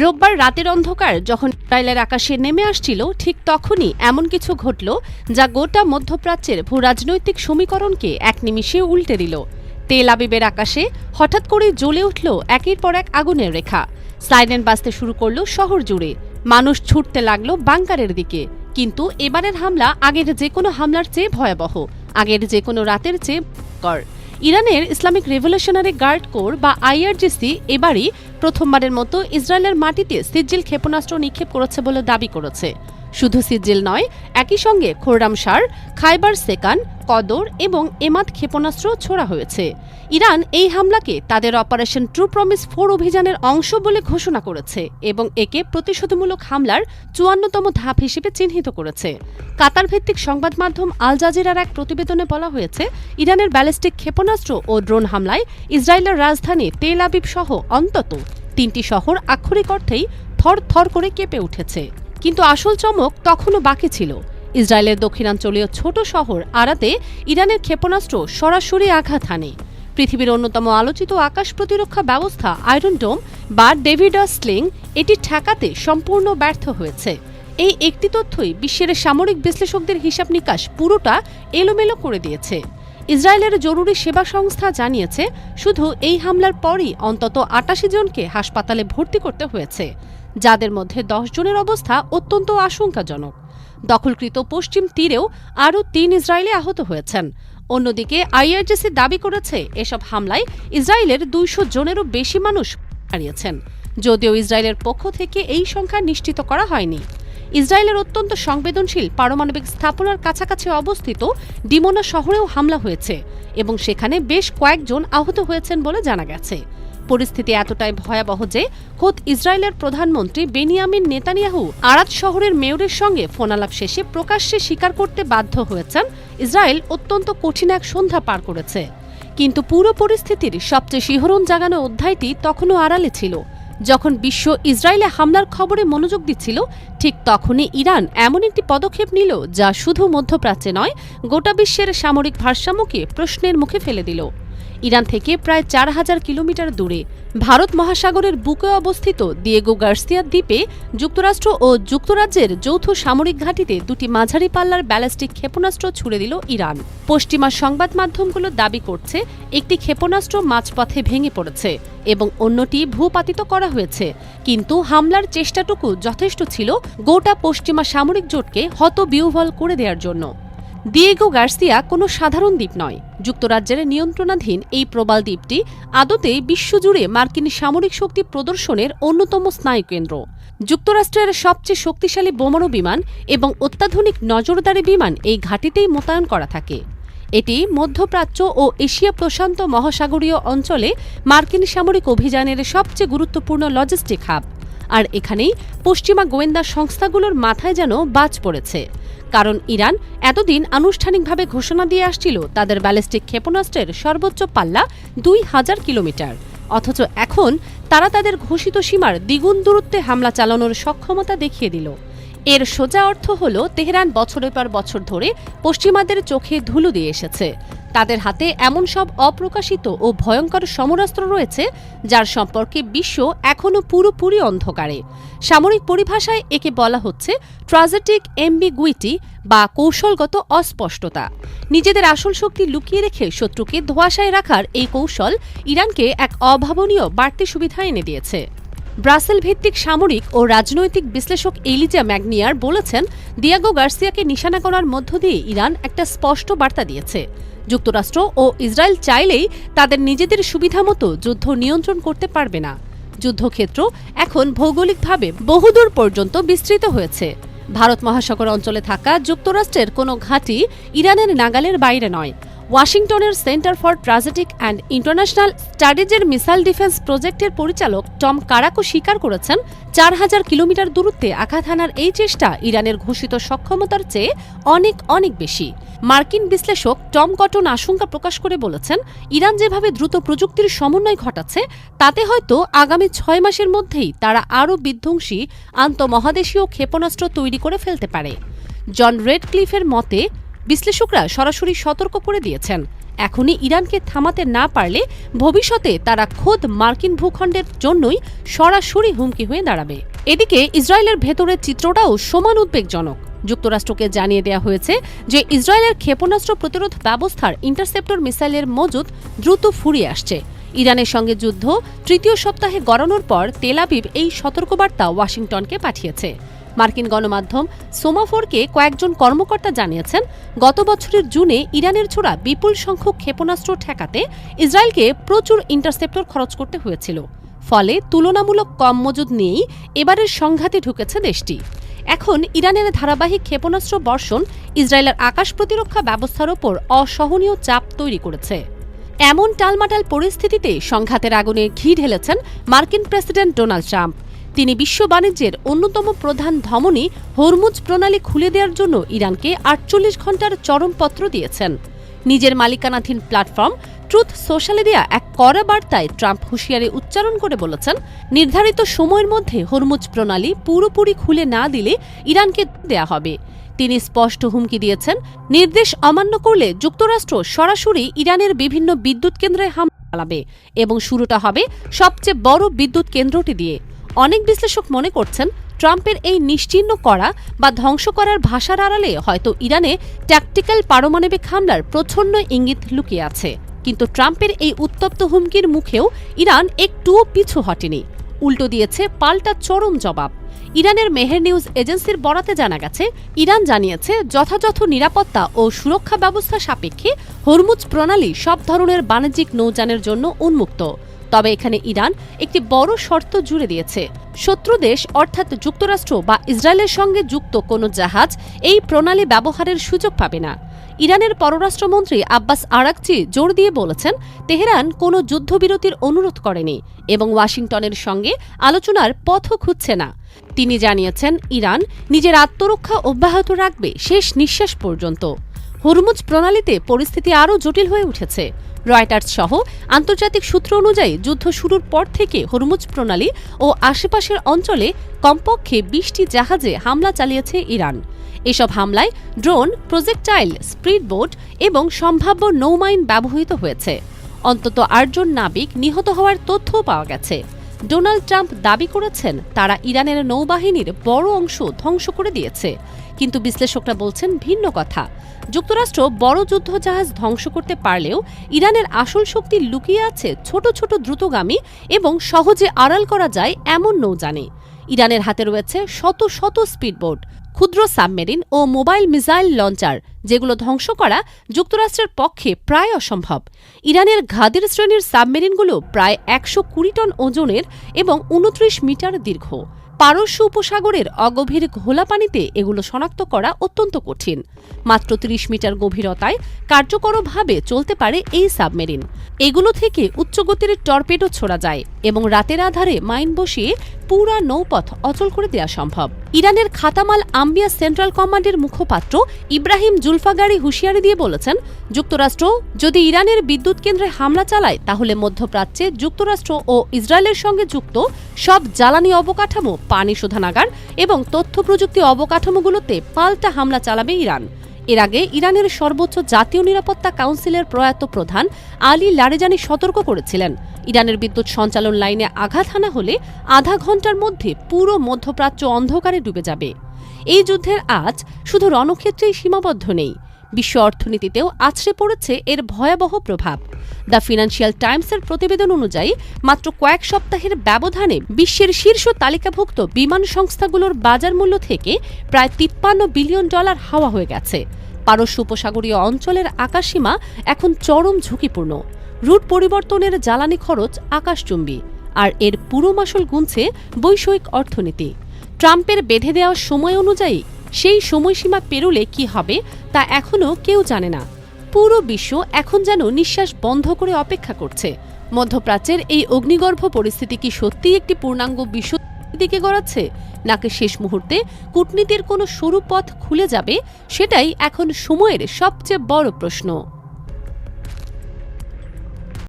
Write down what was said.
রোববার রাতের অন্ধকার যখন ইসরায়েলের আকাশে নেমে আসছিল, ঠিক তখনই এমন কিছু ঘটল যা গোটা মধ্যপ্রাচ্যের ভূরাজনৈতিক সমীকরণকে এক নিমিষে উল্টে দিল। তেল আবিবের আকাশে হঠাৎ করে জ্বলে উঠল একের পর এক আগুনের রেখা। সাইরেন বাজতে শুরু করল শহর জুড়ে। মানুষ ছুটতে লাগলো বাংকারের দিকে। কিন্তু এবারের হামলা আগের যে কোনো হামলার চেয়ে ভয়াবহ, আগের যে কোনো রাতের চেয়ে ভয়ঙ্কর। ইরানের ইসলামিক রেভলিউশনারি গার্ড কোর বা আইআরজিসি এবারই প্রথমবারের মতো ইসরায়েলের মাটিতে সিজ্জিল ক্ষেপণাস্ত্র নিক্ষেপ করেছে বলে দাবি করেছে। শুধু সিজ্জিল নয়, একই সঙ্গে খোররামশার, খাইবার সেকান, কদর এবং এমাদ ক্ষেপণাস্ত্র ছোড়া হয়েছে। ইরান এই হামলাকে তাদের অপারেশন ট্রু প্রমিস 4 অভিযানের অংশ বলে ঘোষণা করেছে এবং একে প্রতিশোধমূলক হামলার 54তম ধাপ হিসেবে চিহ্নিত করেছে। কাতার ভিত্তিক সংবাদ মাধ্যম আল জাজিরার এক প্রতিবেদনে বলা হয়েছে, ইরানের ব্যালিস্টিক ক্ষেপণাস্ত্র ও ড্রোন হামলায় ইসরায়েলের রাজধানী তেল আবিব সহ অন্তত 3টি শহর আক্ষরিক অর্থেই থর থর করে কেঁপে উঠেছে। কিন্তু আসল চমক তখনও বাকি ছিল। ইসরায়েলের দক্ষিণাঞ্চলীয় ছোট শহর আরাতে ইরানের ক্ষেপণাস্ত্র সরাসরি আঘাত হানে। পৃথিবীর অন্যতম আলোচিত আকাশ প্রতিরক্ষা ব্যবস্থা আয়রন ডোম বা ডেভিডাস স্লিং এটি ঠেকাতে সম্পূর্ণ ব্যর্থ হয়েছে। এই একটি তথ্যই বিশ্বের সামরিক বিশ্লেষকদের হিসাব নিকাশ পুরোটা এলোমেলো করে দিয়েছে। ইসরায়েলের জরুরি সেবা সংস্থা জানিয়েছে, শুধু এই হামলার পরই অন্তত 88 জনকে হাসপাতালে ভর্তি করতে হয়েছে, যাদের মধ্যে 10 জনের অবস্থা অত্যন্ত আশঙ্কাজনক। দখলকৃত পশ্চিম তীরেও আরও 3 ইসরায়েলি আহত হয়েছেন। অন্যদিকে আইআরজিসি দাবি করেছে, এসব হামলায় ইসরায়েলের 200 জনেরও বেশি মানুষ হারিয়েছেন, যদিও ইসরায়েলের পক্ষ থেকে এই সংখ্যা নিশ্চিত করা হয়নি। ইসরায়েলের অত্যন্ত সংবেদনশীল পারমাণবিক স্থাপনার কাছাকাছি অবস্থিত ডিমোনা শহরেও হামলা হয়েছে এবং সেখানে বেশ কয়েকজন আহত হয়েছেন বলে জানা গেছে। পরিস্থিতি এতটাই ভয়াবহ যে খোদ ইসরায়েলের প্রধানমন্ত্রী বেনিয়ামিন নেতানিয়াহু আরাদ শহরের মেয়রের সঙ্গে ফোনালাপ শেষে প্রকাশ্যে স্বীকার করতে বাধ্য হয়েছেন, ইসরায়েল অত্যন্ত কঠিন এক সন্ধ্যা পার করেছে। কিন্তু পুরো পরিস্থিতির সবচেয়ে শিহরণ জাগানো অধ্যায়টি তখনও আড়ালে ছিল। যখন বিশ্ব ইসরায়েলে হামলার খবরে মনোযোগ দিচ্ছিল, ঠিক তখনই ইরান এমন একটি পদক্ষেপ নিল যা শুধু মধ্যপ্রাচ্যে নয়, গোটা বিশ্বের সামরিক ভারসাম্যকে প্রশ্নের মুখে ফেলে দিল। ইরান থেকে প্রায় 4000 কিলোমিটার দূরে ভারত মহাসাগরের বুকে অবস্থিত দিয়েগো গার্সিয়া দ্বীপে যুক্তরাষ্ট্র ও যুক্তরাজ্যের যৌথ সামরিক ঘাঁটিতে 2টি মাঝারি পাল্লার ব্যালিস্টিক ক্ষেপণাস্ত্র ছুড়ে দিল ইরান। পশ্চিমা সংবাদ মাধ্যমগুলো দাবি করছে, একটি ক্ষেপণাস্ত্র মাঝপথে ভেঙে পড়েছে এবং অন্যটি ভূপাতিত করা হয়েছে। কিন্তু হামলার চেষ্টাটুকু যথেষ্ট ছিল গোটা পশ্চিমা সামরিক জোটকে হতবিহ্বল করে দেওয়ার জন্য। দিয়েগো গার্সিয়া কোনো সাধারণ দ্বীপ নয়। যুক্তরাজ্যের নিয়ন্ত্রণাধীন এই প্রবাল দ্বীপটি আদতে বিশ্বজুড়ে মার্কিন সামরিক শক্তি প্রদর্শনের অন্যতম স্নায়ুকেন্দ্র। যুক্তরাষ্ট্রের সবচেয়ে শক্তিশালী বোমারু বিমান এবং অত্যাধুনিক নজরদারি বিমান এই ঘাঁটিতেই মোতায়েন করা থাকে। এটি মধ্যপ্রাচ্য ও এশিয়া প্রশান্ত মহাসাগরীয় অঞ্চলে মার্কিন সামরিক অভিযানের সবচেয়ে গুরুত্বপূর্ণ লজিস্টিক হাব। আর এখানেই পশ্চিমা গোয়েন্দা সংস্থাগুলোর মাথায় যেন বাজ পড়েছে। কারণ ইরান এতদিন আনুষ্ঠানিকভাবে ঘোষণা দিয়ে আসছিল তাদের ব্যালিস্টিক ক্ষেপণাস্ত্রের সর্বোচ্চ পাল্লা 2000 কিলোমিটার, অথচ এখন তারা তাদের ঘোষিত সীমার দ্বিগুণ দূরত্বে হামলা চালানোর সক্ষমতা দেখিয়ে দিল। এর সোজা অর্থ হল, তেহরান বছরের পর বছর ধরে পশ্চিমাদের চোখে ধুলো দিয়ে এসেছে। তাদের হাতে এমন সব অপ্রকাশিত ও ভয়ঙ্কর সমরাস্ত্র রয়েছে যার সম্পর্কে বিশ্ব এখনও পুরোপুরি অন্ধকারে। সামরিক পরিভাষায় একে বলা হচ্ছে ট্রাজেটিক এম্বিগুইটি বা কৌশলগত অস্পষ্টতা। নিজেদের আসল শক্তি লুকিয়ে রেখে শত্রুকে ধোঁয়াশায় রাখার এই কৌশল ইরানকে এক অভাবনীয় বাড়তি সুবিধা এনে দিয়েছে। ব্রাসেল ভিত্তিক সামরিক ও রাজনৈতিক বিশ্লেষক এলিজা ম্যাগনিয়ার বলেছেন, দিয়েগো গার্সিয়াকে নিশানা করার মধ্য দিয়ে ইরান একটা স্পষ্ট বার্তা দিয়েছে, যুক্তরাষ্ট্র ও ইসরায়েল চাইলেই তাদের নিজেদের সুবিধামতো যুদ্ধ নিয়ন্ত্রণ করতে পারবে না। যুদ্ধক্ষেত্র এখন ভৌগোলিকভাবে বহুদূর পর্যন্ত বিস্তৃত হয়েছে। ভারত মহাসাগর অঞ্চলে থাকা যুক্তরাষ্ট্রের কোনো ঘাঁটি ইরানের নাগালের বাইরে নয়। ওয়াশিংটনের centre for strategic and international স্টাডিজের মিসাইল ডিফেন্স প্রজেক্টের পরিচালক টম কারাকো স্বীকার করেছেন, 4000 কিলোমিটার দূরত্বে আঘাত হানার এই চেষ্টা ইরানের ঘোষিত সক্ষমতার চেয়ে অনেক অনেক বেশি। মার্কিন বিশ্লেষক টম কটন আশঙ্কা প্রকাশ করে বলেছেন, ইরান যেভাবে দ্রুত প্রযুক্তির সমন্বয় ঘটাচ্ছে, তাতে হয়তো আগামী 6 মাসের মধ্যেই তারা আরও বিধ্বংসী আন্তঃমহাদেশীয় ক্ষেপণাস্ত্র তৈরি করে ফেলতে পারে। জন রেডক্লিফের মতে, বিশ্লেষকরা সরাসরি সতর্ক করে দিয়েছেন, এখনই ইরানকে থামাতে না পারলে ভবিষ্যতে তারা খোদ মার্কিন ভূখণ্ডের জন্যই সরাসরি হুমকি হয়ে দাঁড়াবে। এদিকে ইসরায়েলের ভেতরের চিত্রটাও সমান উদ্বেগজনক। যুক্তরাষ্ট্রকে জানিয়ে দেওয়া হয়েছে যে ইসরায়েলের ক্ষেপণাস্ত্র প্রতিরোধ ব্যবস্থার ইন্টারসেপ্টর মিসাইলের মজুদ দ্রুত ফুরিয়ে আসছে। ইরানের সঙ্গে যুদ্ধ তৃতীয় সপ্তাহে গড়ানোর পর তেল আবিব এই সতর্কবার্তা ওয়াশিংটনকে পাঠিয়েছে। মার্কিন গণমাধ্যম সোমাফোরকে কয়েকজন কর্মকর্তা জানিয়েছেন, গত বছরের জুনে ইরানের ছোড়া বিপুল সংখ্যক ক্ষেপণাস্ত্র ঠেকাতে ইসরায়েলকে প্রচুর ইন্টারসেপ্টর খরচ করতে হয়েছিল। ফলে তুলনামূলক কম মজুদ নিয়েই এবারের সংঘাতে ঢুকেছে দেশটি। এখন ইরানের ধারাবাহিক ক্ষেপণাস্ত্র বর্ষণ ইসরায়েলের আকাশ প্রতিরক্ষা ব্যবস্থার ওপর অসহনীয় চাপ তৈরি করেছে। এমন টালমাটাল পরিস্থিতিতে সংঘাতের আগুনে ঘি ঢেলেছেন মার্কিন প্রেসিডেন্ট ডোনাল্ড ট্রাম্প। তিনি বিশ্ব বাণিজ্যের অন্যতম প্রধান ধমনী হরমুজ প্রণালী খুলে দেওয়ার জন্য ইরানকে ৪৮ ঘণ্টার চরমপত্র দিয়েছেন। নিজের মালিকানাধীন প্ল্যাটফর্ম ট্রুথ সোশ্যালে দেয়া এক কড়া বার্তায় ট্রাম্প হুঁশিয়ারি উচ্চারণ করে বলেছেন, নির্ধারিত সময়ের মধ্যে হরমুজ প্রণালী পুরোপুরি খুলে না দিলে ইরানকে দেয়া হবে। তিনি স্পষ্ট হুমকি দিয়েছেন, নির্দেশ অমান্য করলে যুক্তরাষ্ট্র সরাসরি ইরানের বিভিন্ন বিদ্যুৎ কেন্দ্রে হামলা চালাবে এবং শুরুটা হবে সবচেয়ে বড় বিদ্যুৎ কেন্দ্রটি দিয়ে। অনেক বিশ্লেষক মনে করছেন, ট্রাম্পের এই নিশ্চিহ্ন করা বা ধ্বংস করার ভাষার আড়ালে হয়তো ইরানে ট্যাকটিক্যাল পারমাণবিক হামলার প্রচ্ছন্ন ইঙ্গিত লুকিয়ে আছে। কিন্তু ট্রাম্পের এই উত্তপ্ত হুমকির মুখেও ইরান একটুও পিছু হটেনি, উল্টো দিয়েছে পাল্টা চরম জবাব। ইরানের মেহের নিউজ এজেন্সির বরাতে জানা গেছে, ইরান জানিয়েছে যথাযথ নিরাপত্তা ও সুরক্ষা ব্যবস্থা সাপেক্ষে হরমুজ প্রণালী সব ধরনের বাণিজ্যিক নৌযানের জন্য উন্মুক্ত। তবে এখানে ইরান একটি বড় শর্ত জুড়ে দিয়েছে, শত্রু দেশ অর্থাৎ যুক্তরাষ্ট্র বা ইসরায়েলের সঙ্গে যুক্ত কোনো জাহাজ এই প্রণালী ব্যবহারের সুযোগ পাবে না। ইরানের পররাষ্ট্রমন্ত্রী আব্বাস আরাকচি জোর দিয়ে বলেছেন, তেহরান কোনো যুদ্ধবিরতির অনুরোধ করেনি এবং ওয়াশিংটনের সঙ্গে আলোচনার পথও খুঁজছে না। তিনি জানিয়েছেন, ইরান নিজের আত্মরক্ষা অব্যাহত রাখবে শেষ নিঃশ্বাস পর্যন্ত। হরমুজ প্রণালীতে পরিস্থিতি আরও জটিল হয়ে উঠেছে। রয়টার্স সহ আন্তর্জাতিক সূত্র অনুযায়ী যুদ্ধ শুরুর পর থেকে হরমুজ প্রণালী ও আশেপাশের অঞ্চলে কমপক্ষে ২০টি জাহাজে হামলা চালিয়েছে ইরান। এসব হামলায় ড্রোন, প্রজেক্টাইল, স্পিডবোট এবং সম্ভাব্য নৌমাইন ব্যবহৃত হয়েছে। অন্তত ৮ জন নাবিক নিহত হওয়ার তথ্যও পাওয়া গেছে। ডোনাল্ড ট্রাম্প দাবি করেছেন, তারা ইরানের নৌবাহিনীর বড় অংশ ধ্বংস করে দিয়েছে। কিন্তু বিশ্লেষকরা বলছেন ভিন্ন কথা। যুক্তরাষ্ট্র বড় যুদ্ধজাহাজ ধ্বংস করতে পারলেও ইরানের আসল শক্তি লুকিয়ে আছে ছোট ছোট দ্রুতগামী এবং সহজে আড়াল করা যায় এমন নৌযানে। ইরানের হাতে রয়েছে শত শত স্পিডবোট, ক্ষুদ্র সাবমেরিন ও মোবাইল মিসাইল লঞ্চার, যেগুলো ধ্বংস করা যুক্তরাষ্ট্রের পক্ষে প্রায় অসম্ভব। ইরানের ঘাদির শ্রেণীর সাবমেরিনগুলো প্রায় ১২০ টন ওজনের এবং ২৯ মিটার দীর্ঘ। পারস্য উপসাগরের অগভীর ঘোলা পানিতে এগুলো শনাক্ত করা অত্যন্ত কঠিন। মাত্র ৩০ মিটার গভীরতায় কার্যকরভাবে চলতে পারে এই সাবমেরিন। এগুলো থেকে উচ্চগতির টর্পেডো ছোড়া যায় এবং রাতের আধারে মাইন বসিয়ে পুরা নৌপথ অচল করে দেওয়া সম্ভব। ইরানের খাতামাল আম্বিয়া সেন্ট্রাল কমান্ডের মুখপাত্র ইব্রাহিম জুলফাগারি হুঁশিয়ারি দিয়ে বলেছেন, যুক্তরাষ্ট্র যদি ইরানের বিদ্যুৎ কেন্দ্রে হামলা চালায় তাহলে মধ্যপ্রাচ্যে যুক্তরাষ্ট্র ও ইসরায়েলের সঙ্গে যুক্ত সব জ্বালানি অবকাঠামো, পানি শোধনাগার এবং তথ্য প্রযুক্তি অবকাঠামোগুলোতে পাল্টা হামলা চালাবে ইরান। এর আগে ইরানের সর্বোচ্চ জাতীয় নিরাপত্তা কাউন্সিলের প্রয়াত প্রধান আলী লারেজানি সতর্ক করেছিলেন, ইরানের বিদ্যুৎ সঞ্চালন লাইনে আঘাত হানা হলে আধা ঘণ্টার মধ্যে পুরো মধ্যপ্রাচ্য অন্ধকারে ডুবে যাবে। এই যুদ্ধের আঁচ শুধু রণক্ষেত্রেই সীমাবদ্ধ নেই, বিশ্ব অর্থনীতিতেও আছড়ে পড়েছে এর ভয়াবহ প্রভাব। দ্য ফিনান্সিয়াল টাইমসের প্রতিবেদন অনুযায়ী মাত্র কয়েক সপ্তাহের ব্যবধানে বিশ্বের শীর্ষ তালিকাভুক্ত বিমান সংস্থাগুলোর বাজার মূল্য থেকে প্রায় $৫৩ বিলিয়ন হাওয়া হয়ে গেছে। পারস্য উপসাগরীয় অঞ্চলের আকাশসীমা এখন চরম ঝুঁকিপূর্ণ। রুট পরিবর্তনের জ্বালানি খরচ আকাশচুম্বী, আর এর পুরো মাসুল গুনছে বৈষয়িক অর্থনীতি। ট্রাম্পের বেঁধে দেওয়া সময় অনুযায়ী সেই সময়সীমা পেরোলে কি হবে তা এখনও কেউ জানে না। পুরো বিশ্ব এখন যেন নিঃশ্বাস বন্ধ করে অপেক্ষা করছে। মধ্যপ্রাচ্যের এই অগ্নিগর্ভ পরিস্থিতি কি সত্যিই একটি পূর্ণাঙ্গ বিশ্ব দিকে গড়াচ্ছে, নাকি শেষ মুহূর্তে কূটনীতির কোনো সরু পথ খুলে যাবে, সেটাই এখন সময়ের সবচেয়ে বড় প্রশ্ন।